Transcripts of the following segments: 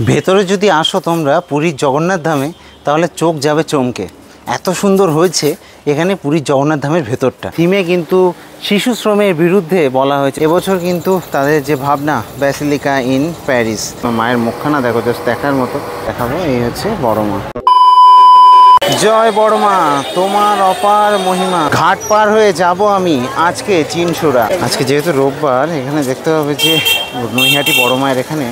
ভেতরে যদি আসো তোমরা পুরীর জগন্নাথ ধামে, তাহলে চোখ যাবে চমকে। এত সুন্দর হয়েছে এখানে পুরীর জগন্নাথ ধামের ভেতরটা। থিমে কিন্তু শিশু শ্রমের বিরুদ্ধে বলা হয়েছে। এবছর কিন্তু তাদের যে ভাবনা, ব্যাসিলিকা ইন প্যারিস। মায়ের মুখখানা দেখো, জাস্ট দেখার মতো। দেখাবো, এই হচ্ছে বড় মা। জয় বড় মা, তোমার অপার মহিমা। ঘাট পার হয়ে যাব আমি আজকে চিনসুরা। আজকে যেহেতু রোববার, এখানে দেখতে হবে যে নৈহাটি বড় মায়ের এখানে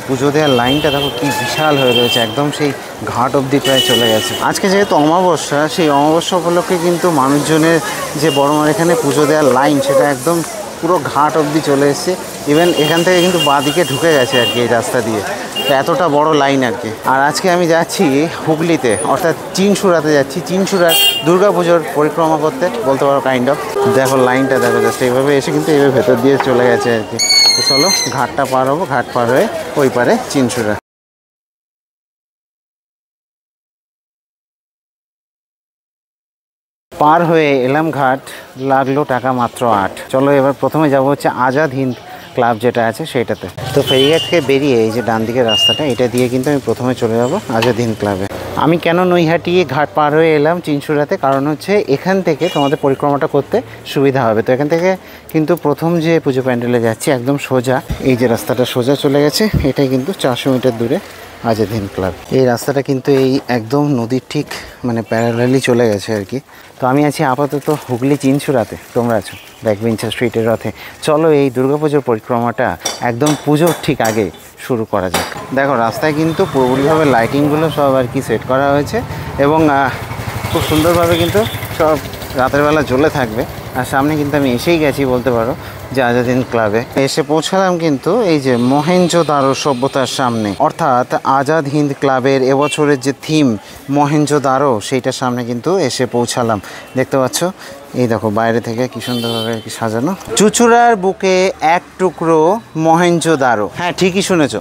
পুজো দেওয়ার লাইনটা দেখো কি বিশাল হয়ে রয়েছে, একদম সেই ঘাট অবধি প্রায় চলে গেছে। আজকে যেহেতু অমাবস্যা, সেই অমাবস্যা উপলক্ষে কিন্তু মানুষজনের যে বড় মার এখানে পুজো দেওয়ার লাইন, সেটা একদম পুরো ঘাট অবধি চলে এসছে। ইভেন এখান থেকে কিন্তু বাঁদিকে ঢুকে গেছে আর কি এই রাস্তা দিয়ে, এতটা বড় লাইন আর কি। আর আজকে আমি যাচ্ছি হুগলিতে, অর্থাৎ চিনসুরাতে যাচ্ছি। চিনসুরার দুর্গাপুজোর পরিক্রমা করতে বলতে পারো, কাইন্ড অফ। দেখো লাইনটা দেখো, জাস্ট এইভাবে এসে কিন্তু এইভাবে ভেতর দিয়ে চলে গেছে আর কি। তো চলো ঘাটটা পার হবো, ঘাট পার হয়ে ওই পারে চিনসুরা। পার হয়ে এলাম ঘাট, লাগলো টাকা মাত্র 8। চলো এবার প্রথমে যাব হচ্ছে আজাদ হিন্দ ক্লাব যেটা আছে সেইটাতে। তো ফেরিঘাট থেকে বেরিয়ে এই যে ডান দিকের রাস্তাটা, এটা দিয়ে কিন্তু আমি প্রথমে চলে যাব আজাদ হিন্দ ক্লাবে। আমি কেন নৈহাটি ঘাট পার হয়ে এলাম চিনসুরাতে, কারণ হচ্ছে এখান থেকে তোমাদের পরিক্রমাটা করতে সুবিধা হবে। তো এখান থেকে কিন্তু প্রথম যে পুজো প্যান্ডেলে যাচ্ছি, একদম সোজা এই যে রাস্তাটা সোজা চলে গেছে, এটাই কিন্তু 400 মিটার দূরে আজাদ হিন্দ ক্লাব। এই রাস্তাটা কিন্তু এই একদম নদীর ঠিক মানে প্যারালালি চলে গেছে আর কি। তো আমি আছি আপাতত হুগলি চিনসুরাতে, তোমরা আছো ব্যাকবেঞ্চার স্ট্রিটের রথে। চলো এই দুর্গাপুজোর পরিক্রমাটা একদম পুজোর ঠিক আগে শুরু করা যাক। দেখো রাস্তায় কিন্তু পুরোপুরিভাবে লাইটিংগুলো সব আর কি সেট করা হয়েছে, এবং খুব সুন্দরভাবে কিন্তু সব রাতের বেলা জ্বলে থাকবে। আর সামনে কিন্তু আমি এসেই গেছি বলতে পারো যে আজাদ হিন্দ ক্লাবে। এসে পৌঁছালাম কিন্তু এই যে মহেঞ্জোদারো সভ্যতার সামনে, অর্থাৎ আজাদ হিন্দ ক্লাবের এবছরের যে থিম মহেঞ্জোদারো, সেইটার সামনে কিন্তু এসে পৌঁছালাম। দেখতে পাচ্ছ, এই দেখো বাইরে থেকে কি সুন্দরভাবে আর কি সাজানো। চুচুড়ার বুকে এক টুকরো মহেঞ্জোদারো। হ্যাঁ ঠিকই শুনেছ,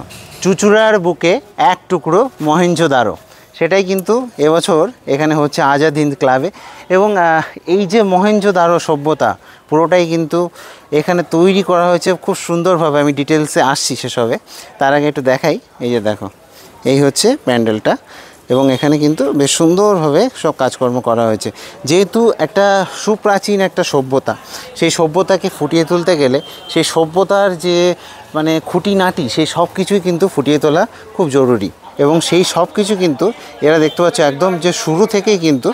চুচুড়ার বুকে এক টুকরো মহেঞ্জোদারো, সেটাই কিন্তু এবছর এখানে হচ্ছে আজাদ হিন্দ ক্লাবে। এবং এই যে মহেঞ্জোদারো সভ্যতা পুরোটাই কিন্তু এখানে তৈরি করা হয়েছে খুব সুন্দরভাবে। আমি ডিটেলসে আসছি সেসবে, তার আগে একটু দেখাই। এই যে দেখো, এই হচ্ছে প্যান্ডেলটা, এবং এখানে কিন্তু বেশ সুন্দরভাবে সব কাজকর্ম করা হয়েছে। যেহেতু একটা সুপ্রাচীন একটা সভ্যতা, সেই সভ্যতাকে ফুটিয়ে তুলতে গেলে সেই সভ্যতার যে মানে খুঁটিনাটি, সেই সব কিছুই কিন্তু ফুটিয়ে তোলা খুব জরুরি। এবং সেই সব কিছু কিন্তু এরা দেখতে পাচ্ছ একদম যে শুরু থেকেই কিন্তু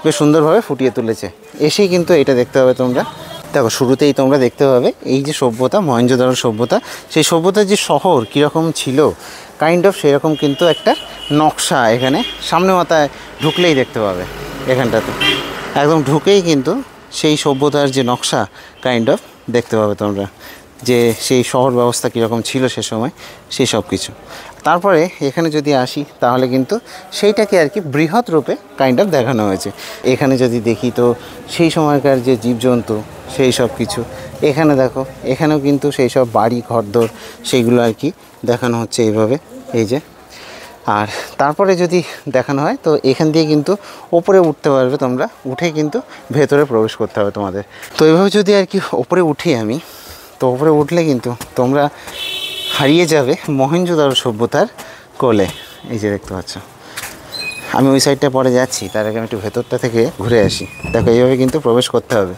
বেশ সুন্দরভাবে ফুটিয়ে তুলেছে। এসেই কিন্তু এটা দেখতে হবে তোমরা। দেখো শুরুতেই তোমরা দেখতে পাবে এই যে সভ্যতা, মহেঞ্জোদারো সভ্যতা, সেই সভ্যতার যে শহর কীরকম ছিল কাইন্ড অফ সেরকম কিন্তু একটা নকশা এখানে সামনে মাথায় ঢুকলেই দেখতে পাবে। এখানটাতে একদম ঢুকেই কিন্তু সেই সভ্যতার যে নকশা কাইন্ড অফ দেখতে পাবে তোমরা, যে সেই শহর ব্যবস্থা কীরকম ছিল সে সময়, সেই সব কিছু। তারপরে এখানে যদি আসি তাহলে কিন্তু সেইটাকে আর কি বৃহৎ রূপে কাইন্ড অফ দেখানো হয়েছে। এখানে যদি দেখি তো সেই সময়কার যে জীবজন্তু সেই সব কিছু এখানে দেখো, এখানেও কিন্তু সেই সব বাড়ি ঘরদোর সেইগুলো আর কি দেখানো হচ্ছে এইভাবে, এই যে। আর তারপরে যদি দেখানো হয় তো এখান দিয়ে কিন্তু ওপরে উঠতে পারবে তোমরা, উঠে কিন্তু ভেতরে প্রবেশ করতে হবে তোমাদের। তো এইভাবে যদি আর কি ওপরে উঠি আমি, তো ওপরে উঠলে কিন্তু তোমরা হারিয়ে যাবে মহেঞ্জোদারো সভ্যতার কোলে। এই যে দেখতে পাচ্ছ, আমি ওই সাইডটা পরে যাচ্ছি, তার আগে আমি একটু ভেতরটা থেকে ঘুরে আসি। দেখো এইভাবে কিন্তু প্রবেশ করতে হবে,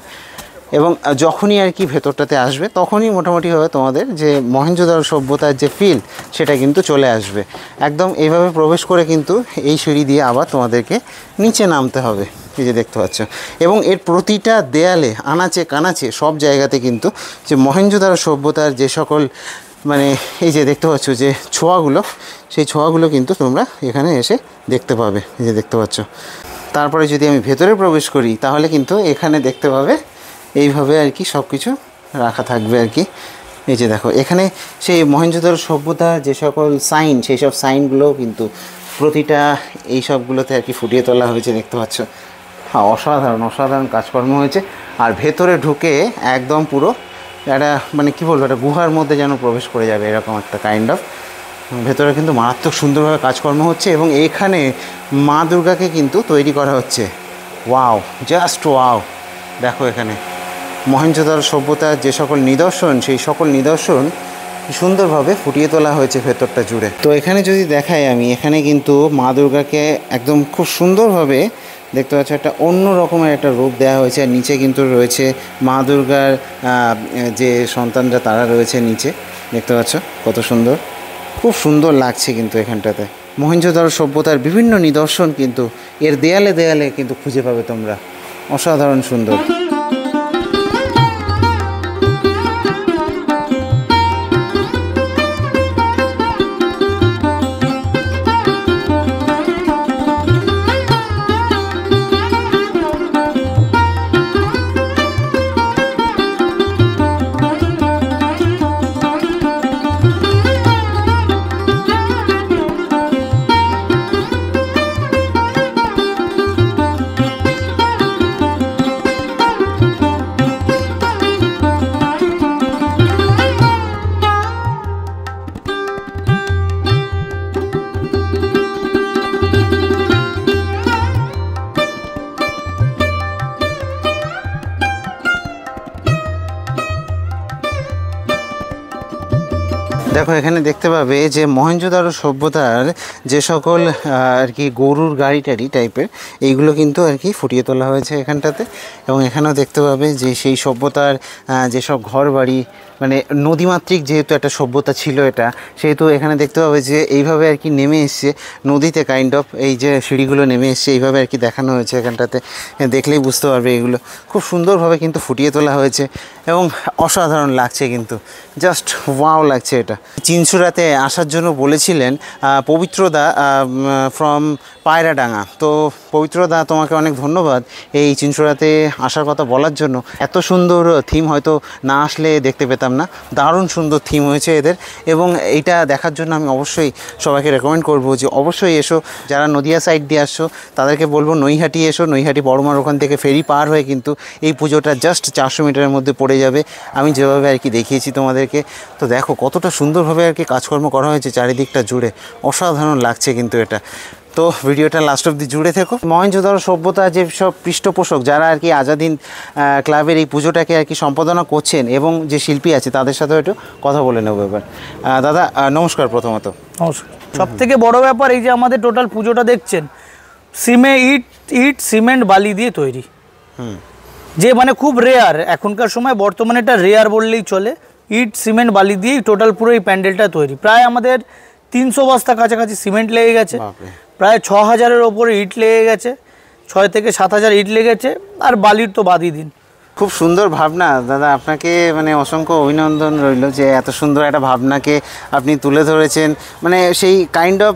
এবং যখনই আর কি ভেতরটাতে আসবে তখনই মোটামুটিভাবে তোমাদের যে মহেঞ্জোদারো সভ্যতার যে ফিল সেটা কিন্তু চলে আসবে। একদম এইভাবে প্রবেশ করে কিন্তু এই সিঁড়ি দিয়ে আবার তোমাদেরকে নিচে নামতে হবে, এই যে দেখতে পাচ্ছ। এবং এর প্রতিটা দেয়ালে আনাচে কানাচে সব জায়গাতে কিন্তু যে মহেঞ্জোদারো সভ্যতার যে সকল মানে এই যে দেখতে পাচ্ছ যে ছোঁয়াগুলো, সেই ছোঁয়াগুলো কিন্তু তোমরা এখানে এসে দেখতে পাবে, এই যে দেখতে পাচ্ছ। তারপরে যদি আমি ভেতরে প্রবেশ করি তাহলে কিন্তু এখানে দেখতে পাবে এইভাবে আর কি সব কিছু রাখা থাকবে আর কি। এই যে দেখো, এখানে সেই মহেঞ্জোদারো সভ্যতার যে সকল সাইন, সেই সব সাইনগুলোও কিন্তু প্রতিটা এই সবগুলোতে আর কি ফুটিয়ে তোলা হয়েছে, দেখতে পাচ্ছ। হ্যাঁ, অসাধারণ অসাধারণ কাজকর্ম হয়েছে। আর ভেতরে ঢুকে একদম পুরো একটা মানে কী বলবো, একটা গুহার মধ্যে যেন প্রবেশ করে যাবে এরকম একটা কাইন্ড অফ। ভেতরে কিন্তু মারাত্মক সুন্দরভাবে কাজকর্ম হচ্ছে, এবং এইখানে মা দুর্গাকে কিন্তু তৈরি করা হচ্ছে। Wow, just wow. দেখো এখানে মহেঞ্জোদারো সভ্যতার যে সকল নিদর্শন, সেই সকল নিদর্শন সুন্দরভাবে ফুটিয়ে তোলা হয়েছে ভেতরটা জুড়ে। তো এখানে যদি দেখাই আমি, এখানে কিন্তু মা দুর্গাকে একদম খুব সুন্দরভাবে দেখতে পাচ্ছ একটা অন্য রকমের একটা রূপ দেওয়া হয়েছে। আর নিচে কিন্তু রয়েছে মা দুর্গার যে সন্তানরা তারা রয়েছে নিচে, দেখতে পাচ্ছ কত সুন্দর, খুব সুন্দর লাগছে কিন্তু এখানটাতে। মহেঞ্জোদারো সভ্যতার বিভিন্ন নিদর্শন কিন্তু এর দেয়ালে দেয়ালে কিন্তু খুঁজে পাবে তোমরা, অসাধারণ সুন্দর। দেখো এখানে দেখতে পাবে যে মহেঞ্জোদারো সভ্যতার যে সকল আর কি গরুর গাড়ি টাড়ি টাইপের এইগুলো কিন্তু আর কি ফুটিয়ে তোলা হয়েছে এখানটাতে। এবং এখানেও দেখতে পাবে যে সেই সভ্যতার যেসব ঘর বাড়ি, মানে নদীমাতৃক যেহেতু একটা সভ্যতা ছিল এটা, সেহেতু এখানে দেখতে পাবে যে এইভাবে আর কি নেমে এসছে নদীতে, কাইন্ড অফ এই যে সিঁড়িগুলো নেমে এসছে এইভাবে আর কি দেখানো হয়েছে এখানটাতে। দেখলেই বুঝতে পারবে এগুলো খুব সুন্দরভাবে কিন্তু ফুটিয়ে তোলা হয়েছে এবং অসাধারণ লাগছে, কিন্তু জাস্ট ওয়াও লাগছে এটা। চিনচুরাতে আসার জন্য বলেছিলেন পবিত্রদা ফ্রম পায়রাডাঙ্গা। তো পবিত্রদা তোমাকে অনেক ধন্যবাদ এই চিনচুরাতে আসার কথা বলার জন্য। এত সুন্দর থিম হয়তো না আসলে দেখতে পেতাম না, দারুণ সুন্দর থিম হয়েছে এদের। এবং এইটা দেখার জন্য আমি অবশ্যই সবাইকে রেকমেন্ড করব যে অবশ্যই এসো। যারা নদিয়া সাইড দিয়ে আসছো তাদেরকে বলবো নৈহাটি এসো, নৈহাটি বড়মার ওখান থেকে ফেরি পার হয়ে কিন্তু এই পুজোটা জাস্ট 400 মিটারের মধ্যে পড়ে যাবে, আমি যেভাবে আর কি দেখিয়েছি তোমাদেরকে। তো দেখো কতটা সুন্দরভাবে আর কি কাজকর্ম করা হয়েছে চারিদিকটা জুড়ে, অসাধারণ লাগছে কিন্তু এটা। তো ভিডিওটা লাস্ট অবধি জুড়ে থেকো। মহেঞ্জোদারো সভ্যতা যে সব পৃষ্ঠপোষক যারা আর কি আজাদ হিন্দ ক্লাবের এই পুজোটাকে আর কি সম্পাদনা করছেন এবং যে শিল্পী আছে তাদের সাথেও একটু কথা বলে নেবো এবার। দাদা নমস্কার। প্রথমত নমস্কার। সব থেকে বড় ব্যাপার এই যে আমাদের টোটাল পুজোটা দেখছেন ইট সিমেন্ট বালি দিয়ে তৈরি, যে মানে খুব রেয়ার এখনকার সময়, বর্তমানে এটা রেয়ার বললেই চলে। ইট সিমেন্ট বালি দিয়েই টোটাল পুরো এই প্যান্ডেলটা তৈরি। প্রায় আমাদের 300 বস্তা কাছাকাছি সিমেন্ট লেগে গেছে, প্রায় 6000-এর ওপরে ইট লেগে গেছে, 6 থেকে 7000 ইট লেগেছে, আর বালির তো বাদই দিন। খুব সুন্দর ভাবনা দাদা, আপনাকে মানে অসংখ্য অভিনন্দন রইল যে এত সুন্দর একটা ভাবনাকে আপনি তুলে ধরেছেন। মানে সেই কাইন্ড অফ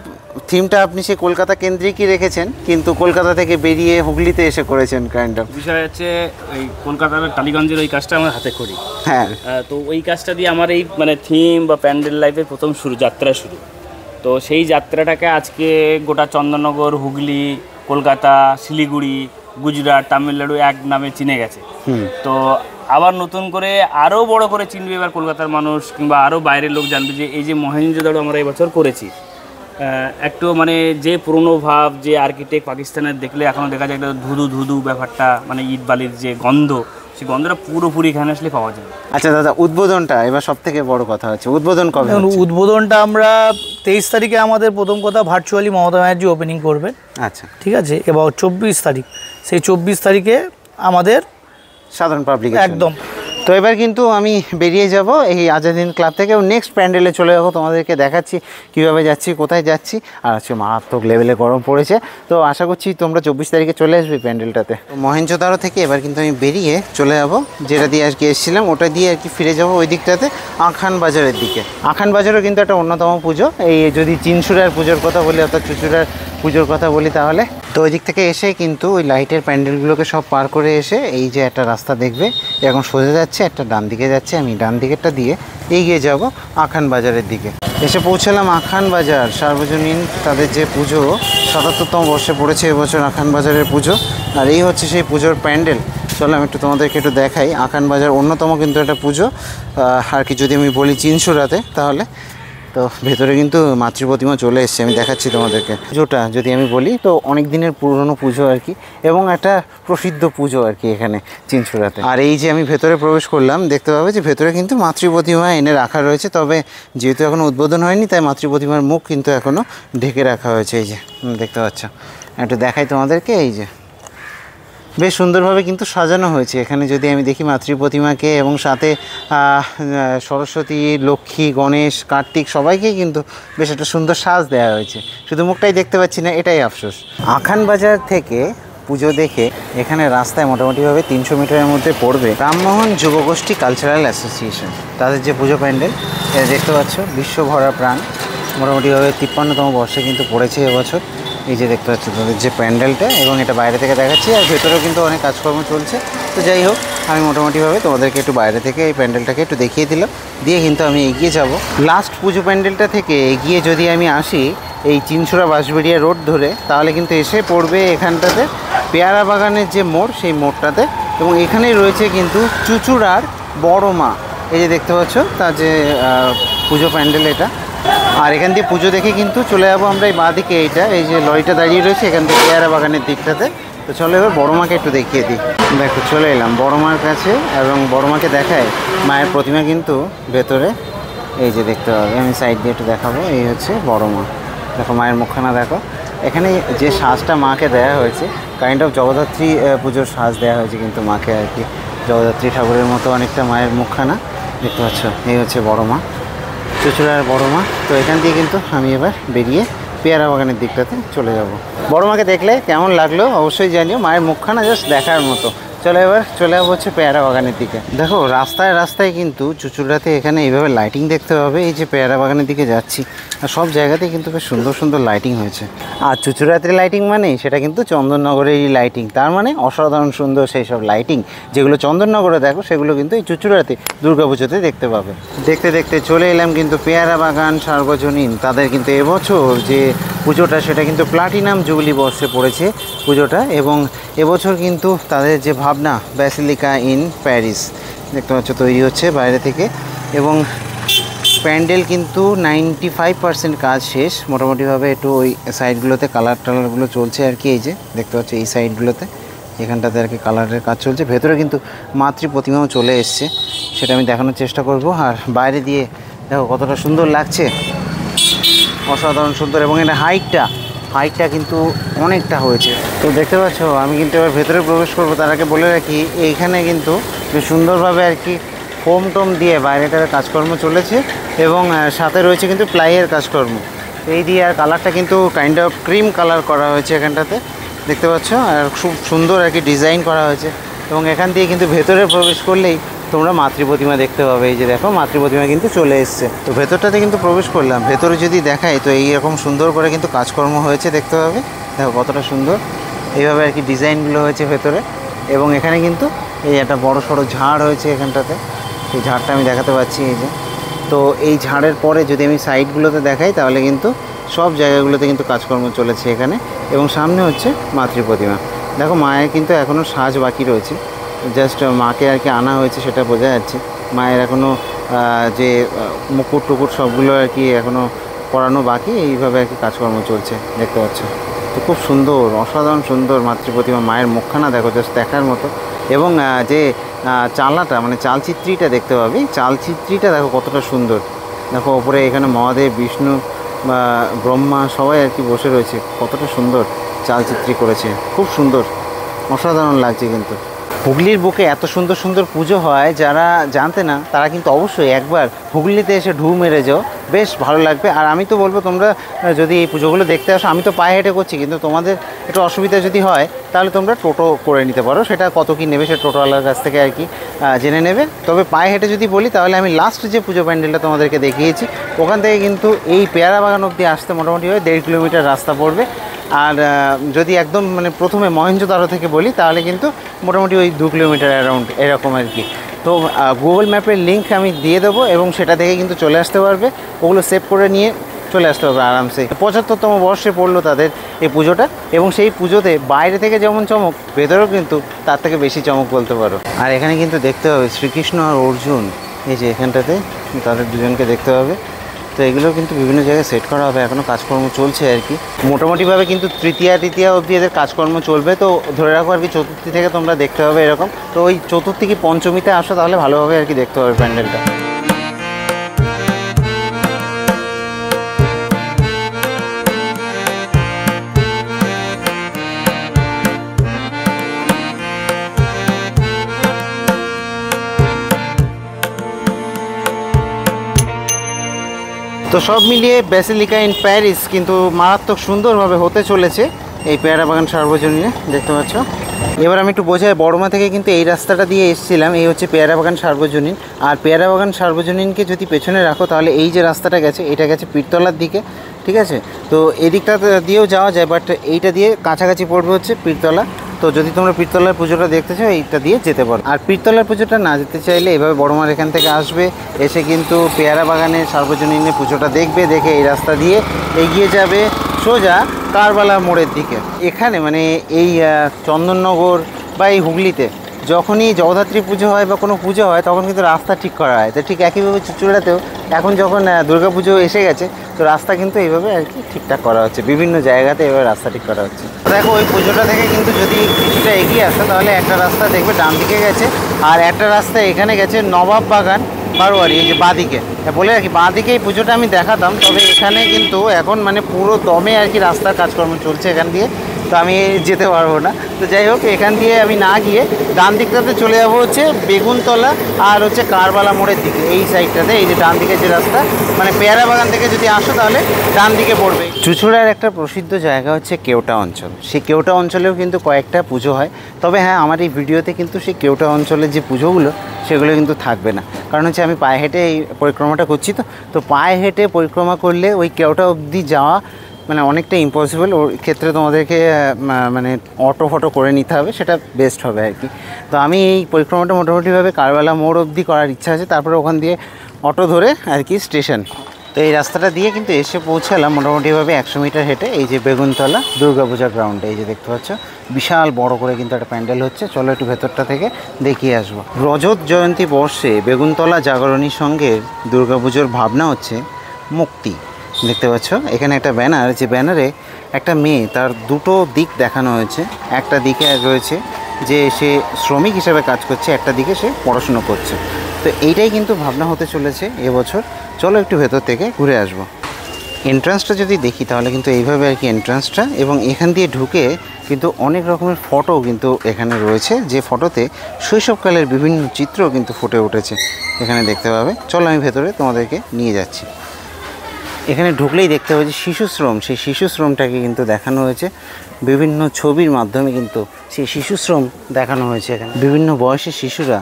থিমটা আপনি সেই কলকাতা কেন্দ্রিকই রেখেছেন, কিন্তু কলকাতা থেকে বেরিয়ে হুগলিতে এসে করেছেন কাইন্ড অফ। বিষয় হচ্ছে ওই কলকাতার টালিগঞ্জের ওই কাজটা আমার হাতে করি। হ্যাঁ, তো ওই কাজটা দিয়ে আমার এই মানে থিম বা প্যান্ডেল লাইফের প্রথম যাত্রা শুরু। তো সেই যাত্রাটাকে আজকে গোটা চন্দননগর, হুগলি, কলকাতা, শিলিগুড়ি, গুজরাট, তামিলনাড়ু এক নামে চিনে গেছে। তো আবার নতুন করে আরও বড় করে চিনবে এবার কলকাতার মানুষ, কিংবা আরও বাইরের লোক জানবে যে এই যে মহেঞ্জোদারো আমরা এবছর করেছি। একটু মানে যে পুরনো ভাব, যে আর্কিটেক্ট পাকিস্তানের দেখলে এখনও দেখা যায় একটা ধুধু ধুধু ব্যাপারটা, মানে ইট বালির যে গন্ধ, সেই গন্ধটা পুরোপুরি এখানে আসলে পাওয়া যায়। আচ্ছা দাদা, উদ্বোধনটা এবার সব থেকে বড় কথা হচ্ছে উদ্বোধন কবে? উদ্বোধনটা আমরা 23 তারিখে আমাদের প্রথম কথা ভার্চুয়ালি মমতা ব্যানার্জি ওপেনিং করবেন। আচ্ছা, ঠিক আছে। এবার 24 তারিখ, সেই 24 তারিখে আমাদের সাধারণ পাবলিক একদম। তো এবার কিন্তু আমি বেরিয়ে যাব এই আজাদ হিন্দ ক্লাব থেকে, নেক্সট প্যান্ডেলে চলে যাবো, তোমাদেরকে দেখাচ্ছি কীভাবে যাচ্ছি, কোথায় যাচ্ছি। আর হচ্ছে মারাত্মক লেভেলে গরম পড়েছে, তো আশা করছি তোমরা 24 তারিখে চলে আসবে প্যান্ডেলটাতে। মহেঞ্জোদারো থেকে এবার কিন্তু আমি বেরিয়ে চলে যাব, যেটা দিয়ে আর কি এসেছিলাম ওটা দিয়ে আর কি ফিরে যাব ওই দিকটাতে, আখান বাজারের দিকে। আখান বাজারও কিন্তু একটা অন্যতম পুজো, এই যদি চিনচুড়ার পুজোর কথা বলি অর্থাৎ চুচুড়ার পুজোর কথা বলি তাহলে। তো ওই দিক থেকে এসে কিন্তু ওই লাইটের প্যান্ডেলগুলোকে সব পার করে এসে এই যে একটা রাস্তা দেখবে এখন সোজা যাচ্ছে, একটা ডান দিকে যাচ্ছে, আমি ডান দিকেরটা দিয়ে এগিয়ে যাব আখান বাজারের দিকে। এসে পৌঁছালাম আখান বাজার সার্বজনীন তাদের যে পুজো, 77তম বর্ষে পড়েছে এবছর আখান বাজারের পুজো। আর এই হচ্ছে সেই পুজোর প্যান্ডেল। চলো আমি একটু তোমাদেরকে একটু দেখাই। আখান বাজার অন্যতম কিন্তু একটা পুজো আর কি, যদি আমি বলি চিনচুড়াতে তাহলে। তো ভেতরে কিন্তু মাতৃ প্রতিমা চলে এসছে, আমি দেখাচ্ছি তোমাদেরকে। পুজোটা যদি আমি বলি তো অনেক দিনের পুরনো পুজো আর কি, এবং একটা প্রসিদ্ধ পুজো আর কি এখানে চিনচুড়াতে। আর এই যে আমি ভেতরে প্রবেশ করলাম, দেখতে পাবে যে ভেতরে কিন্তু মাতৃ প্রতিমা এনে রাখা রয়েছে, তবে যেহেতু এখনও উদ্বোধন হয়নি তাই মাতৃ প্রতিমার মুখ কিন্তু এখনও ঢেকে রাখা হয়েছে। এই যে দেখতে পাচ্ছ, একটু দেখাই তোমাদেরকে। এই যে বেশ সুন্দরভাবে কিন্তু সাজানো হয়েছে এখানে। যদি আমি দেখি মাতৃ প্রতিমাকে, এবং সাথে সরস্বতী, লক্ষ্মী, গণেশ, কার্তিক সবাইকেই কিন্তু বেশ একটা সুন্দর সাজ দেওয়া হয়েছে। শুধু মুখটাই দেখতে পাচ্ছি না, এটাই আফসোস। আখান বাজার থেকে পুজো দেখে এখানে রাস্তায় মোটামুটিভাবে 300 মিটারের মধ্যে পড়বে রামমোহন যুবগোষ্ঠী কালচারাল অ্যাসোসিয়েশন। তাদের যে পুজো প্যান্ডেল এটা দেখতে পাচ্ছ, বিশ্বভরা প্রাণ। মোটামুটিভাবে 53তম বর্ষে কিন্তু পড়েছে এবছর। এই যে দেখতে পাচ্ছ তাদের যে প্যান্ডেলটা, এবং এটা বাইরে থেকে দেখাচ্ছি, আর ভেতরেও কিন্তু অনেক কাজকর্ম চলছে। তো যাই হোক, আমি মোটামুটিভাবে তোমাদেরকে একটু বাইরে থেকে এই প্যান্ডেলটাকে একটু দেখিয়ে দিলাম, দিয়ে কিন্তু আমি এগিয়ে যাব। লাস্ট পুজো প্যান্ডেলটা থেকে এগিয়ে যদি আমি আসি এই চিনচুড়া বাঁশবেড়িয়া রোড ধরে, তাহলে কিন্তু এসে পড়বে এখানটাতে পেয়ারা বাগানের যে মোড়, সেই মোড়টাতে। এবং এখানেই রয়েছে কিন্তু চুচুড়ার বড় মা। এই যে দেখতে পাচ্ছ তার যে পুজো প্যান্ডেল এটা। আর এখান দিয়ে পুজো দেখে কিন্তু চলে যাবো আমরা এই বাঁদিকে, এইটা এই যে লরিটা দাঁড়িয়ে রয়েছে এখান থেকে পেয়ারা বাগানের দিকটাতে। তো চলো এবার বড় মাকে একটু দেখিয়ে দিই। দেখো চলে এলাম বড় মার কাছে, এবং বড় মাকে দেখায় মায়ের প্রতিমা কিন্তু ভেতরে। এই যে দেখতে পাবে, আমি সাইড দিয়ে একটু দেখাবো। এই হচ্ছে বড় মা, দেখো মায়ের মুখখানা দেখো। এখানে যে সাজটা মাকে দেওয়া হয়েছে, কাইন্ড অফ জগদ্ধাত্রী পুজোর সাজ দেওয়া হয়েছে কিন্তু মাকে আর কি, জগদ্ধাত্রী ঠাকুরের মতো অনেকটা মায়ের মুখখানা দেখতে পাচ্ছ। এই হচ্ছে বড় মা, চুচুড়ার বড় মা। তো এখান দিয়ে কিন্তু আমি এবার বেরিয়ে পেয়ারা বাগানের দিকটাতে চলে যাব। বড় মাকে দেখলে কেমন লাগলো অবশ্যই জানিও, মায়ের মুখখানা জাস্ট দেখার মতো। চলো এবার চলে যাবো হচ্ছে পেয়ারা বাগানের দিকে। দেখো রাস্তায় রাস্তায় কিন্তু চুচুড়াতে এখানে এইভাবে লাইটিং দেখতে পাবে। এই যে পেয়ারা বাগানের দিকে যাচ্ছি, আর সব জায়গাতেই কিন্তু বেশ সুন্দর সুন্দর লাইটিং হয়েছে। আর চুচুড়াতে লাইটিং মানে সেটা কিন্তু চন্দননগরেরই লাইটিং, তার মানে অসাধারণ সুন্দর সেই সব লাইটিং যেগুলো চন্দননগরে দেখো, সেগুলো কিন্তু এই চুচুড়াতে দুর্গাপুজোতে দেখতে পাবে। দেখতে দেখতে চলে এলাম কিন্তু পেয়ারা বাগান সার্বজনীন। তাদের কিন্তু এবছর যে পুজোটা সেটা কিন্তু প্লাটিনাম জুবলি বর্ষে পড়েছে পুজোটা, এবং এবছর কিন্তু তাদের যে ভাবনা ব্যাসিলিকা ইন প্যারিস দেখতে পাচ্ছ তৈরি হচ্ছে বাইরে থেকে, এবং প্যান্ডেল কিন্তু 95% কাজ শেষ মোটামুটিভাবে। একটু ওই সাইডগুলোতে কালার টালারগুলো চলছে আর কি। এই যে দেখতে পাচ্ছ এই সাইডগুলোতে, এখানটাতে আর কি কালারের কাজ চলছে। ভেতরে কিন্তু মাতৃ প্রতিমাও চলে এসছে, সেটা আমি দেখানোর চেষ্টা করব। আর বাইরে দিয়ে দেখো কতটা সুন্দর লাগছে, অসাধারণ সুন্দর। এবং এটা হাইটটা কিন্তু অনেকটা হয়েছে। তো দেখতে পাচ্ছ আমি কিন্তু এবার ভেতরে প্রবেশ করব, তার আগে বলে রাখি এইখানে কিন্তু বেশ সুন্দরভাবে আর কি ফোম টোম দিয়ে বাইরেটার কাজকর্ম চলেছে, এবং সাথে রয়েছে কিন্তু প্লাইয়ের কাজকর্ম। এই দিয়ে আর কালারটা কিন্তু কাইন্ড অফ ক্রিম কালার করা হয়েছে এখানটাতে দেখতে পাচ্ছ, আর খুব সুন্দর আর কি ডিজাইন করা হয়েছে। এবং এখান দিয়ে কিন্তু ভেতরে প্রবেশ করলেই তোমরা মাতৃ প্রতিমা দেখতে পাবে। এই যে দেখো মাতৃ প্রতিমা কিন্তু চলে এসছে। তো ভেতরটাতে কিন্তু প্রবেশ করলাম, ভেতরে যদি দেখাই তো এইরকম সুন্দর করে কিন্তু কাজকর্ম হয়েছে দেখতে পাবে। দেখো কতটা সুন্দর এইভাবে আর কি ডিজাইনগুলো হয়েছে ভেতরে। এবং এখানে কিন্তু এই একটা বড় সড়ো ঝাড় হয়েছে এখানটাতে, এই ঝাড়টা আমি দেখাতে পাচ্ছি। এই যে তো এই ঝাড়ের পরে যদি আমি সাইডগুলোতে দেখাই তাহলে কিন্তু সব জায়গাগুলোতে কিন্তু কাজকর্ম চলেছে এখানে। এবং সামনে হচ্ছে মাতৃ প্রতিমা। দেখো মায়ের কিন্তু এখনও সাজ বাকি রয়েছে, জাস্ট মাকে আর কি আনা হয়েছে সেটা বোঝা যাচ্ছে। মায়ের এখনও যে মুকুট টুকুট সবগুলো আর কি এখনও পরানো বাকি, এইভাবে আর কি কাজকর্ম চলছে দেখতে পাচ্ছ। তো খুব সুন্দর, অসাধারণ সুন্দর মাতৃ প্রতিমা, মায়ের মুখখানা দেখো জাস্ট দেখার মতো। এবং যে চালাটা মানে চালচিত্রীটা দেখতে পাবি, চালচিত্রীটা দেখো কতটা সুন্দর। দেখো ওপরে এখানে মহাদেব, বিষ্ণু, ব্রহ্মা সবাই আর কি বসে রয়েছে, কতটা সুন্দর চালচিত্রী করেছে, খুব সুন্দর, অসাধারণ লাগছে। কিন্তু হুগলির বুকে এত সুন্দর সুন্দর পুজো হয়, যারা জানতে না তারা কিন্তু অবশ্যই একবার হুগলিতে এসে ঢু মেরে যাও, বেশ ভালো লাগবে। আর আমি তো বলবো তোমরা যদি এই পুজোগুলো দেখতে আসো, আমি তো পায়ে হেঁটে করছি, কিন্তু তোমাদের একটু অসুবিধা যদি হয় তাহলে তোমরা টোটো করে নিতে পারো, সেটা কত কী নেবে সে টোটোওয়ালার কাছ থেকে আর কি জেনে নেবে। তবে পায়ে হেঁটে যদি বলি তাহলে আমি লাস্ট যে পুজো প্যান্ডেলটা তোমাদেরকে দেখিয়েছি ওখান থেকে কিন্তু এই পেয়ারা বাগান অবধি আসতে মোটামুটি 1.5 কিলোমিটার রাস্তা পড়বে। আর যদি একদম মানে প্রথমে মহেঞ্জোদারো থেকে বলি তাহলে কিন্তু মোটামুটি ওই 2 কিলোমিটার অ্যারাউন্ড এরকম আর কি। তো গুগল ম্যাপের লিঙ্ক আমি দিয়ে দেবো, এবং সেটা থেকে কিন্তু চলে আসতে পারবে, ওগুলো সেভ করে নিয়ে চলে আসতে হবে আরামসে। 75তম বর্ষে পড়লো তাদের এই পুজোটা, এবং সেই পুজোতে বাইরে থেকে যেমন চমক, ভেতরেও কিন্তু তার থেকে বেশি চমক বলতে পারো। আর এখানে কিন্তু দেখতে হবে শ্রীকৃষ্ণ আর অর্জুন, এই যে এখানটাতে তাদের দুজনকে দেখতে হবে। তো এগুলো কিন্তু বিভিন্ন জায়গায় সেট করা হবে, এখনও কাজকর্ম চলছে আর কি। মোটামুটিভাবে কিন্তু তৃতীয়া অবধি এদের কাজকর্ম চলবে। তো ধরে রাখো আর কি চতুর্থী থেকে তোমরা দেখতে হবে এরকম। তো ওই চতুর্থী কি পঞ্চমীতে আসো তাহলে ভালোভাবে আর কি দেখতে হবে প্যান্ডেলটা। তো সব মিলিয়ে বেসিলিকা ইন প্যারিস কিন্তু মারাত্মক সুন্দরভাবে হতে চলেছে এই পেয়ারা বাগান সার্বজনীনে, দেখতে পাচ্ছ। এবার আমি একটু বোঝাই, বড়মা থেকে কিন্তু এই রাস্তাটা দিয়ে এসেছিলাম, এই হচ্ছে পেয়ারা বাগান সার্বজনীন। আর পেয়ারা বাগান সার্বজনীনকে যদি পেছনে রাখো তাহলে এই যে রাস্তাটা গেছে এটা গেছে পীরতলার দিকে, ঠিক আছে। তো এদিকটা দিয়েও যাওয়া যায়, বাট এইটা দিয়ে কাছাকাছি পড়বে হচ্ছে পীরতলা। তো যদি তোমরা পীরতলার পুজোটা দেখতে চাও এইটা দিয়ে যেতে পারো। আর পীরতলার পুজোটা না যেতে চাইলে এভাবে বড়মার এখান থেকে আসবে, এসে কিন্তু পেয়ারা বাগানে সার্বজনীনে পুজোটা দেখবে, দেখে এই রাস্তা দিয়ে এগিয়ে যাবে সোজা কারবালা মোড়ের দিকে। এখানে মানে এই চন্দননগর বা এই হুগলিতে যখনই জগদ্ধাত্রী পুজো হয় বা কোনো পুজো হয় তখন কিন্তু রাস্তা ঠিক করা হয়। তো ঠিক একইভাবে চুঁচুড়াতেও এখন যখন দুর্গা পুজো এসে গেছে তো রাস্তা কিন্তু এইভাবে আর কি ঠিকঠাক করা হচ্ছে, বিভিন্ন জায়গাতে এভাবে রাস্তা ঠিক করা হচ্ছে। দেখো ওই পুজোটা থেকে কিন্তু যদি কিছুটা এগিয়ে আসে তাহলে একটা রাস্তা দেখবে ডান দিকে গেছে, আর একটা রাস্তা এখানে গেছে নবাব বাগান বারোয়ারি, এই যে বাঁদিকে। বলে আর কি বাঁদিকে এই পুজোটা আমি দেখাতাম, তবে এখানে কিন্তু এখন মানে পুরো দমে আর কি রাস্তার কাজকর্ম চলছে এখান দিয়ে, তো আমি যেতে পারবো না। তো যাই হোক, এখান দিয়ে আমি না গিয়ে ডান দিকটাতে চলে যাবো হচ্ছে বেগুনতলা আর হচ্ছে কারবালা মোড়ের দিকে, এই সাইডটাতে। এই যে ডান দিকে যে রাস্তা, মানে পেয়ারা বাগান থেকে যদি আসো তাহলে ডান দিকে পড়বে। চুঁচুড়ার একটা প্রসিদ্ধ জায়গা হচ্ছে কেওটা অঞ্চল। সেই কেওটা অঞ্চলেও কিন্তু কয়েকটা পুজো হয়, তবে হ্যাঁ আমার এই ভিডিওতে কিন্তু সেই কেওটা অঞ্চলের যে পুজোগুলো সেগুলো কিন্তু থাকবে না, কারণ হচ্ছে আমি পায়ে হেঁটে এই পরিক্রমাটা করছি। তো পায়ে হেঁটে পরিক্রমা করলে ওই কেওটা অবধি যাওয়া মানে অনেকটা ইম্পসিবল। ওর ক্ষেত্রে তোমাদেরকে মানে অটো ফটো করে নিতে হবে, সেটা বেস্ট হবে আর কি। তো আমি এই পরিক্রমাটা মোটামুটিভাবে কারবালা মোড় অবধি করার ইচ্ছা আছে, তারপরে ওখান দিয়ে অটো ধরে আর কি স্টেশন। তো এই রাস্তাটা দিয়ে কিন্তু এসে পৌঁছালাম মোটামুটিভাবে 100 মিটার হেঁটে এই যে বেগুনতলা দুর্গাপূজা গ্রাউন্ডে। এই যে দেখতে পাচ্ছ বিশাল বড় করে কিন্তু একটা প্যান্ডেল হচ্ছে। চলো একটু ভেতরটা থেকে দেখিয়ে আসবো। রজত জয়ন্তী বর্ষে বেগুনতলা জাগরণী সঙ্গের দুর্গাপুজোর ভাবনা হচ্ছে মুক্তি। দেখতে পাচ্ছ এখানে একটা ব্যানার, যে ব্যানারে একটা মেয়ে, তার দুটো দিক দেখানো হয়েছে। একটা দিকে রয়েছে যে সে শ্রমিক হিসেবে কাজ করছে, একটা দিকে সে পড়াশুনো করছে। তো এইটাই কিন্তু ভাবনা হতে চলেছে এবছর। চলো একটু ভেতর থেকে ঘুরে আসবো। এন্ট্রান্সটা যদি দেখি তাহলে কিন্তু এইভাবে আর কি এন্ট্রান্সটা, এবং এখান দিয়ে ঢুকে কিন্তু অনেক রকমের ফটো কিন্তু এখানে রয়েছে, যে ফটোতে শৈশবকালের বিভিন্ন চিত্র কিন্তু ফুটে উঠেছে এখানে দেখতে পাবে। চলো আমি ভেতরে তোমাদেরকে নিয়ে যাচ্ছি। এখানে ঢুকলেই দেখতে পাবে যে শিশুশ্রম, সেই শিশুশ্রমটাকে কিন্তু দেখানো হয়েছে বিভিন্ন ছবির মাধ্যমে। কিন্তু সেই শিশুশ্রম দেখানো হয়েছে এখানে। বিভিন্ন বয়সের শিশুরা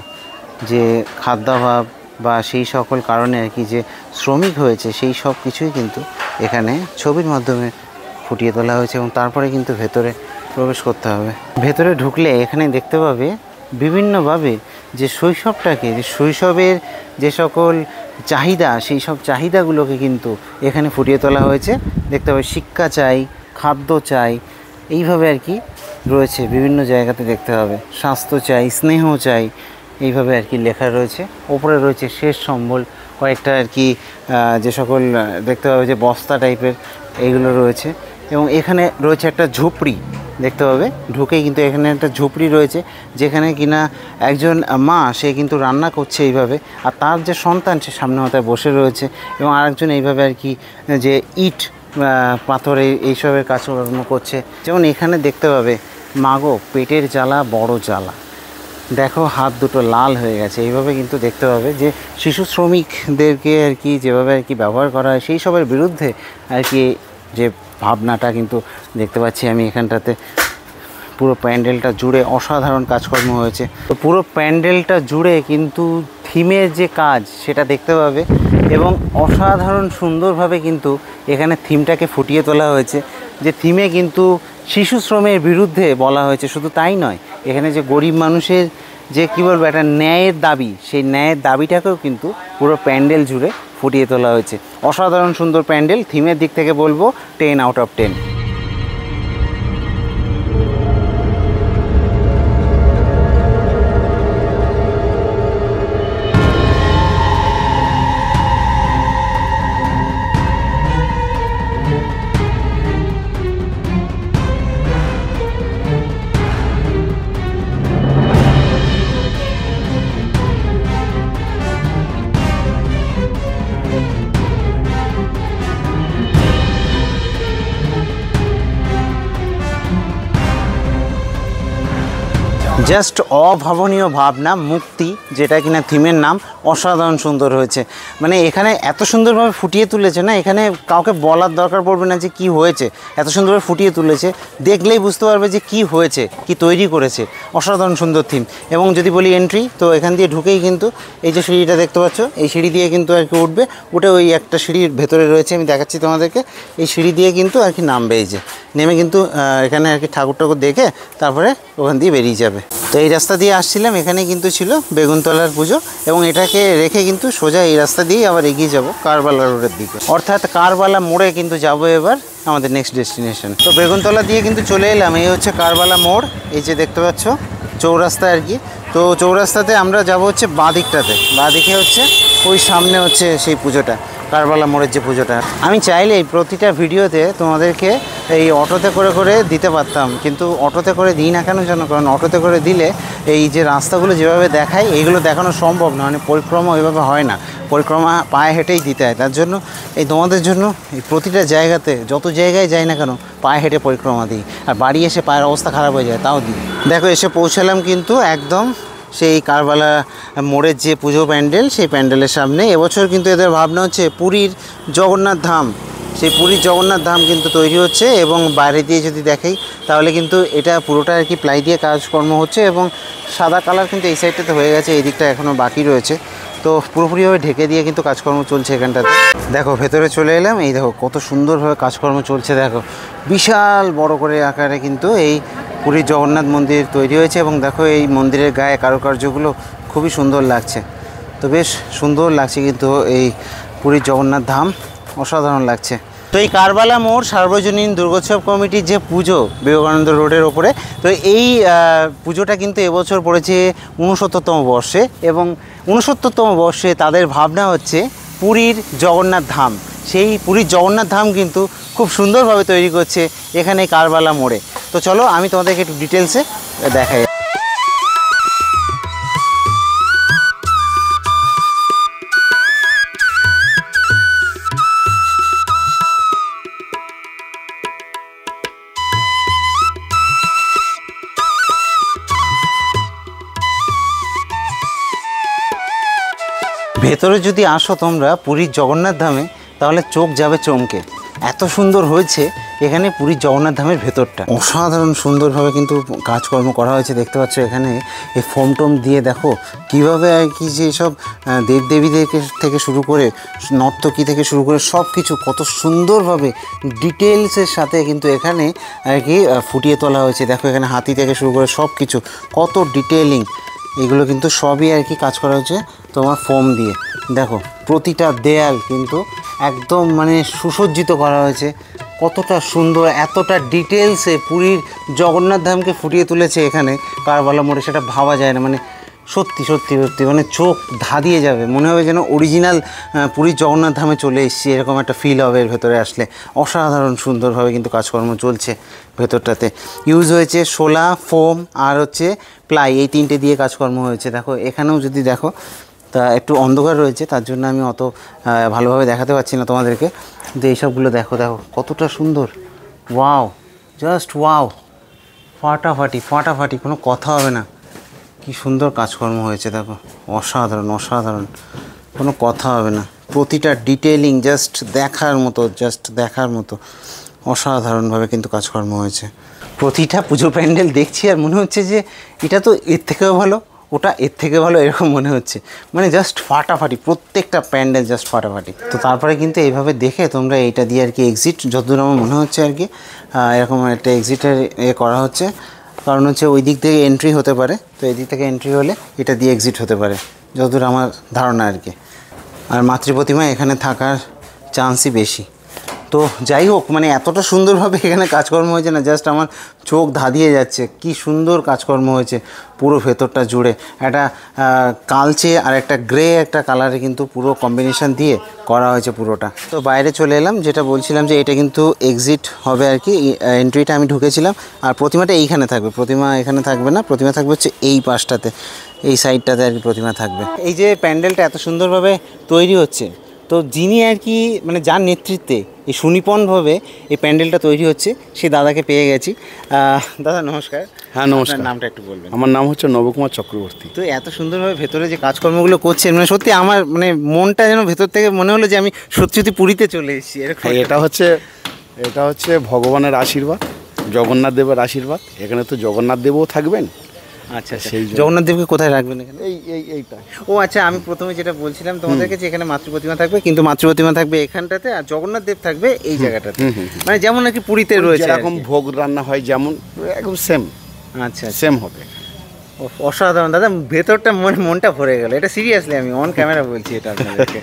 যে খাদ্যাভাব বা সেই সকল কারণে আর কি যে শ্রমিক হয়েছে, সেই সব কিছুই কিন্তু এখানে ছবির মাধ্যমে ফুটিয়ে তোলা হয়েছে। এবং তারপরে কিন্তু ভেতরে প্রবেশ করতে হবে। ভেতরে ঢুকলে এখানে দেখতে পাবে বিভিন্নভাবে যে শৈশবটাকে, যে শৈশবের যে সকল চাহিদা, সেই সব চাহিদাগুলোকে কিন্তু এখানে ফুটিয়ে তোলা হয়েছে। দেখতে পাবে শিক্ষা চাই, খাদ্য চাই, এইভাবে আর কি রয়েছে বিভিন্ন জায়গাতে। দেখতে হবে স্বাস্থ্য চাই, স্নেহ চাই, এইভাবে আর কি লেখা রয়েছে। ওপরে রয়েছে শেষ সম্বল, কয়েকটা আর কি যে সকল দেখতে পাবে যে বস্তা টাইপের এইগুলো রয়েছে। এবং এখানে রয়েছে একটা ঝুপড়ি, দেখতে পাবে ঢুকেই কিন্তু এখানে একটা ঝুপড়ি রয়েছে, যেখানে কিনা একজন মা সে কিন্তু রান্না করছে এইভাবে, আর তার যে সন্তান সে সামনে মাথায় বসে রয়েছে। এবং আরেকজন এইভাবে আর কি যে ইট পাথর এইসবের কাজকর্ম করছে। যেমন এখানে দেখতে পাবে মাগো পেটের জ্বালা বড় জ্বালা, দেখো হাত দুটো লাল হয়ে গেছে। এইভাবে কিন্তু দেখতে পাবে যে শিশু শ্রমিকদেরকে আর কি যেভাবে আর কি ব্যবহার করা হয়, সেই সবের বিরুদ্ধে আর কি যে ভাবনাটা কিন্তু দেখতে পাচ্ছি আমি এখানটাতে। পুরো প্যান্ডেলটা জুড়ে অসাধারণ কাজকর্ম হয়েছে। তো পুরো প্যান্ডেলটা জুড়ে কিন্তু থিমের যে কাজ সেটা দেখতে পাবে, এবং অসাধারণ সুন্দরভাবে কিন্তু এখানে থিমটাকে ফুটিয়ে তোলা হয়েছে। যে থিমে কিন্তু শিশু শ্রমের বিরুদ্ধে বলা হয়েছে। শুধু তাই নয়, এখানে যে গরিব মানুষের যে কী বলবো একটা ন্যায়ের দাবি, সেই ন্যায়ের দাবিটাকেও কিন্তু পুরো প্যান্ডেল জুড়ে ফুটিয়ে তোলা হয়েছে। অসাধারণ সুন্দর প্যান্ডেল। থিমের দিক থেকে বলবো 10 out of 10। জাস্ট অভাবনীয় ভাবনা মুক্তি, যেটা কিনা থিমের নাম, অসাধারণ সুন্দর হয়েছে। মানে এখানে এত সুন্দরভাবে ফুটিয়ে তুলেছে না, এখানে কাউকে বলার দরকার পড়বে না যে কি হয়েছে, এত সুন্দরভাবে ফুটিয়ে তুলেছে, দেখলেই বুঝতে পারবে যে কি হয়েছে, কি তৈরি করেছে। অসাধারণ সুন্দর থিম। এবং যদি বলি এন্ট্রি, তো এখান দিয়ে ঢুকেই কিন্তু এই যে সিঁড়িটা দেখতে পাচ্ছ, এই সিঁড়ি দিয়ে কিন্তু আর কি উঠবে, উঠে ওই একটা সিঁড়ির ভেতরে রয়েছে, আমি দেখাচ্ছি তোমাদেরকে, এই সিঁড়ি দিয়ে কিন্তু আর কি নামবে। এই যে নেমে কিন্তু এখানে আর কি ঠাকুর ঠাকুর দেখে তারপরে ওখান দিয়ে বেরিয়ে যাবে। তো এই রাস্তা দিয়ে আসছিলাম, এখানে কিন্তু ছিল বেগুনতলার পুজো, এবং এটাকে রেখে কিন্তু সোজা এই রাস্তা দিয়েই আবার এগিয়ে যাব কারবালা রোডের দিকে, অর্থাৎ কারবালা মোড়ে কিন্তু যাবো এবার আমাদের নেক্সট ডেস্টিনেশন। তো বেগুনতলা দিয়ে কিন্তু চলে এলাম, এই হচ্ছে কারবালা মোড়, এই যে দেখতে পাচ্ছ চৌরাস্তা আর কি। তো চৌরাস্তাতে আমরা যাব হচ্ছে বাঁ দিকটাতে, বাঁ দিকে হচ্ছে ওই সামনে হচ্ছে সেই পুজোটা, কারবালা মোড়ের যে পুজোটা। আমি চাইলে এই প্রতিটা ভিডিওতে তোমাদেরকে এই অটোতে করে করে দিতে পারতাম, কিন্তু অটোতে করে দিই না কেন জানো, কারণ অটোতে করে দিলে এই যে রাস্তাগুলো যেভাবে দেখায় এইগুলো দেখানো সম্ভব না, মানে পরিক্রমা ওইভাবে হয় না, পরিক্রমা পায়ে হেঁটেই দিতে হয়। তার জন্য এই তোমাদের জন্য এই প্রতিটা জায়গাতে যত জায়গায় যাই না কেন পায়ে হেঁটে পরিক্রমা দিই, আর বাড়ি এসে পায়ের অবস্থা খারাপ হয়ে যায় তাও দিই। দেখো এসে পৌঁছালাম কিন্তু একদম সেই কারবালা মোড়ের যে পুজো প্যান্ডেল, সেই প্যান্ডেলের সামনে। এবছর কিন্তু এদের ভাবনা হচ্ছে পুরীর জগন্নাথ ধাম, সেই পুরীর জগন্নাথ ধাম কিন্তু তৈরি হচ্ছে। এবং বাইরে দিয়ে যদি দেখাই তাহলে কিন্তু এটা পুরোটা আর কি প্লাই দিয়ে কাজকর্ম হচ্ছে, এবং সাদা কালার কিন্তু এই সাইডটাতে হয়ে গেছে, এই দিকটা এখনও বাকি রয়েছে। তো পুরোপুরিভাবে ঢেকে দিয়ে কিন্তু কাজকর্ম চলছে এখানটাতে। দেখো ভেতরে চলে এলাম, এই দেখো কত সুন্দরভাবে কাজকর্ম চলছে। দেখো বিশাল বড় করে আকারে কিন্তু এই পুরীর জগন্নাথ মন্দির তৈরি হয়েছে, এবং দেখো এই মন্দিরের গায়ে কারুকার্যগুলো খুবই সুন্দর লাগছে। তো বেশ সুন্দর লাগছে কিন্তু এই পুরীর জগন্নাথ ধাম, অসাধারণ লাগছে। তো এই কারবালা মোড় সার্বজনীন দুর্গোৎসব কমিটির যে পুজো বিবেকানন্দ রোডের ওপরে, তো এই পুজোটা কিন্তু এবছর পড়েছে 69তম বর্ষে, এবং 69তম বর্ষে তাদের ভাবনা হচ্ছে পুরীর জগন্নাথ ধাম। সেই পুরীর জগন্নাথ ধাম কিন্তু খুব সুন্দরভাবে তৈরি করছে এখানে কারবালা মোড়ে। তো চলো আমি তোমাদেরকে একটু ডিটেলসে দেখাই। ভেতরে যদি আসো তোমরা পুরীর জগন্নাথ ধামে, তাহলে চোখ যাবে চমকে, এত সুন্দর হয়েছে এখানে পুরীর জগন্নাথ ধামের ভেতরটা। অসাধারণ সুন্দরভাবে কিন্তু কাজকর্ম করা হয়েছে। দেখতে পাচ্ছ এখানে এই ফোম টোম দিয়ে দেখো কীভাবে আর কি যে সব দেবদেবীদেরকে থেকে শুরু করে নর্তকী থেকে শুরু করে সব কিছু কত সুন্দরভাবে ডিটেলসের সাথে কিন্তু এখানে আর কি ফুটিয়ে তোলা হয়েছে। দেখো এখানে হাতি থেকে শুরু করে সব কিছু কত ডিটেলিং, এগুলো কিন্তু সবই আর কি কাজ করা হয়েছে তোমার ফোম দিয়ে। দেখো প্রতিটা দেয়াল কিন্তু একদম মানে সুসজ্জিত করা হয়েছে, কতটা সুন্দর, এতটা ডিটেলসে পুরীর জগন্নাথ ধামকে ফুটিয়ে তুলেছে এখানে কারবালা মোড়ে, সেটা ভাবা যায় না। মানে সত্যি সত্যি সত্যি মানে চোখ ধাঁধিয়ে যাবে, মনে হবে যেন অরিজিনাল পুরীর জগন্নাথ ধামে চলে এসেছি, এরকম একটা ফিল হবে এর ভেতরে আসলে। অসাধারণ সুন্দরভাবে কিন্তু কাজকর্ম চলছে ভেতরটাতে। ইউজ হয়েছে শোলা, ফোম আর হচ্ছে প্লাই, এই তিনটে দিয়ে কাজকর্ম হয়েছে। দেখো এখানেও যদি দেখো তা একটু অন্ধকার রয়েছে, তার জন্য আমি অত ভালোভাবে দেখাতে পারছি না তোমাদেরকে, কিন্তু এইসবগুলো দেখো দেখো কতটা সুন্দর। ওয়াও, জাস্ট ওয়াও, ফাটাফাটি ফাটাফাটি, কোনো কথা হবে না। কি সুন্দর কাজকর্ম হয়েছে দেখো, অসাধারণ অসাধারণ, কোনো কথা হবে না। প্রতিটা ডিটেলিং জাস্ট দেখার মতো, জাস্ট দেখার মতো, অসাধারণভাবে কিন্তু কাজকর্ম হয়েছে। প্রতিটা পুজো প্যান্ডেল দেখছি আর মনে হচ্ছে যে এটা তো এর থেকেও ভালো, ওটা এর থেকে ভালো, এরকম মনে হচ্ছে। মানে জাস্ট ফাটাফাটি, প্রত্যেকটা প্যান্ডেল জাস্ট ফাটাফাটি। তো তারপরে কিন্তু এইভাবে দেখে তোমরা এইটা দিয়ে আর কি এক্সিট, যতদূর আমার মনে হচ্ছে আর কি এরকম একটা এক্সিটের করা হচ্ছে, কারণ হচ্ছে ওই দিক থেকে এন্ট্রি হতে পারে, তো এই দিক থেকে এন্ট্রি হলে এটা দিয়ে এক্সিট হতে পারে, যতদূর আমার ধারণা আর কি। আর মাতৃপ্রতিমা এখানে থাকার চান্সই বেশি। তো যাই হোক, মানে এতটা সুন্দরভাবে এখানে কাজকর্ম হয়েছে না, জাস্ট আমার চোখ ধাঁধিয়ে যাচ্ছে। কি সুন্দর কাজকর্ম হয়েছে পুরো ভেতরটা জুড়ে, একটা কালচে আর একটা গ্রে একটা কালারে কিন্তু পুরো কম্বিনেশন দিয়ে করা হয়েছে পুরোটা। তো বাইরে চলে এলাম, যেটা বলছিলাম যে এটা কিন্তু এক্সিট হবে আর কি। এন্ট্রিটা আমি ঢুকেছিলাম, আর প্রতিমাটা এইখানে থাকবে, প্রতিমা এখানে থাকবে না, প্রতিমা থাকবে হচ্ছে এই পাশটাতে, এই সাইডটাতে আর কি প্রতিমা থাকবে। এই যে প্যান্ডেলটা এত সুন্দরভাবে তৈরি হচ্ছে, তো যিনি আর কি মানে যার নেতৃত্বে এই সুনিপুণভাবে এই প্যান্ডেলটা তৈরি হচ্ছে সেই দাদাকে পেয়ে গেছি। দাদা নমস্কার। হ্যাঁ নমস্কার। আপনার নামটা একটু বলবেন। আমার নাম হচ্ছে নবকুমার চক্রবর্তী। তো এত সুন্দরভাবে ভেতরে যে কাজকর্মগুলো করছেন মানে সত্যি আমার মানে মনটা যেন ভেতর থেকে মনে হলো যে আমি সত্যি সত্যি পুরীতে চলে এসেছি এরকম। হ্যাঁ, এটা হচ্ছে ভগবানের আশীর্বাদ, জগন্নাথ দেবের আশীর্বাদ। এখানে তো জগন্নাথ দেবও থাকবেন। আচ্ছা সেই জন্য। জগন্নাথ দেবকে কোথায় রাখবেন এখানে? এইটা ও আচ্ছা, আমি প্রথমে যেটা বলছিলাম তোমাদেরকে যে এখানে মাতৃ প্রতিমা থাকবে, কিন্তু মাতৃ প্রতিমা থাকবে এখানটাতে আর জগন্নাথ দেব থাকবে এই জায়গাটাতে, মানে যেমন নাকি পুরীতে রয়েছে যেরকম ভোগ রান্না হয় যেমন একদম সেম। আচ্ছা সেম হবে। অসাধারণ দাদা, ভেতরটা মনটা ভরে গেল। এটা সিরিয়াসলি আমি অন ক্যামেরা বলছি এটা আপনাদেরকে।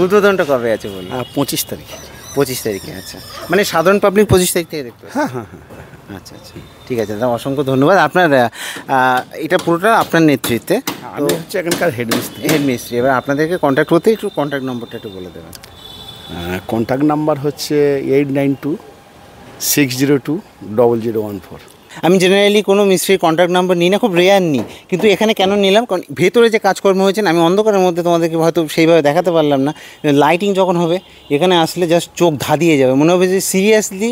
উদ্বোধনটা কবে আছে বলুন? 25 তারিখ। 25 তারিখে। আচ্ছা, মানে সাধারণ পাবলিক 25 তারিখ থেকে দেখতে পাবে? হ্যাঁ। আচ্ছা, ঠিক আছে দাদা, অসংখ্য ধন্যবাদ। আপনার এটা পুরোটা আপনার নেতৃত্বে। আমি হচ্ছে এখানকার হেডমিস্ত্রি। এবার আপনাদেরকে কন্ট্যাক্ট করতে একটু কন্ট্যাক্ট নম্বরটা একটু বলে দেবেন। কন্ট্যাক্ট নাম্বার হচ্ছে 8926020014। আমি জেনারেলি কোনো মিস্ত্রির কন্ট্যাক্ট নাম্বার নিই না, খুব রেয়ার নিই, কিন্তু এখানে কেন নিলাম কারণ ভেতরে যে কাজকর্ম হয়েছেন আমি অন্ধকারের মধ্যে তোমাদেরকে হয়তো সেইভাবে দেখাতে পারলাম না। লাইটিং যখন হবে এখানে আসলে জাস্ট চোখ ধাঁধিয়ে যাবে, মনে হবে যে সিরিয়াসলি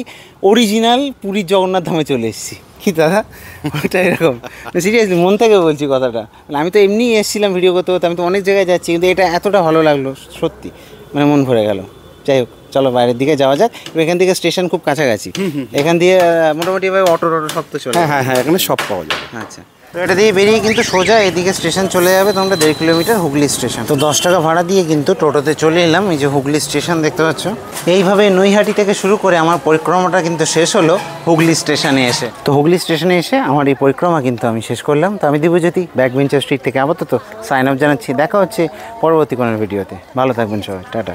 অরিজিনাল পুরীর জগন্নাথ ধামে চলে এসেছি। কি দাদা ওটা এরকম সিরিয়াসলি মন থেকে বলছি কথাটা। মানে আমি তো এমনিই এসেছিলাম ভিডিও করতে করতে, আমি তো অনেক জায়গায় যাচ্ছি, কিন্তু এটা এতটা ভালো লাগলো সত্যি, মানে মন ভরে গেল। যাই হোক, চলো বাইরের দিকে যাওয়া যাক। এখান থেকে স্টেশন খুব কাছাকাছি, এখান দিয়ে মোটামুটি এভাবে অটো সব তো চলে। হ্যাঁ, এখানে সব পাওয়া যাবে। আচ্ছা, তো এটা দিয়ে বেরিয়ে কিন্তু সোজা এদিকে স্টেশন চলে যাবে তোমরা, 1.5 কিলোমিটার হুগলি স্টেশন। তো 10 টাকা ভাড়া দিয়ে কিন্তু টোটোতে চলে এলাম। এই যে হুগলি স্টেশন দেখতে পাচ্ছ। এইভাবে নৈহাটি থেকে শুরু করে আমার পরিক্রমাটা কিন্তু শেষ হলো হুগলি স্টেশনে এসে। তো হুগলি স্টেশনে এসে আমার এই পরিক্রমা কিন্তু আমি শেষ করলাম। তো আমি দিব্যজ্যোতি ব্যাকবেঞ্চার স্ট্রিট থেকে আপাতত সাইন আপ জানাচ্ছি। দেখা হচ্ছে পরবর্তী কোনো ভিডিওতে। ভালো থাকবেন সবাই, টাটা।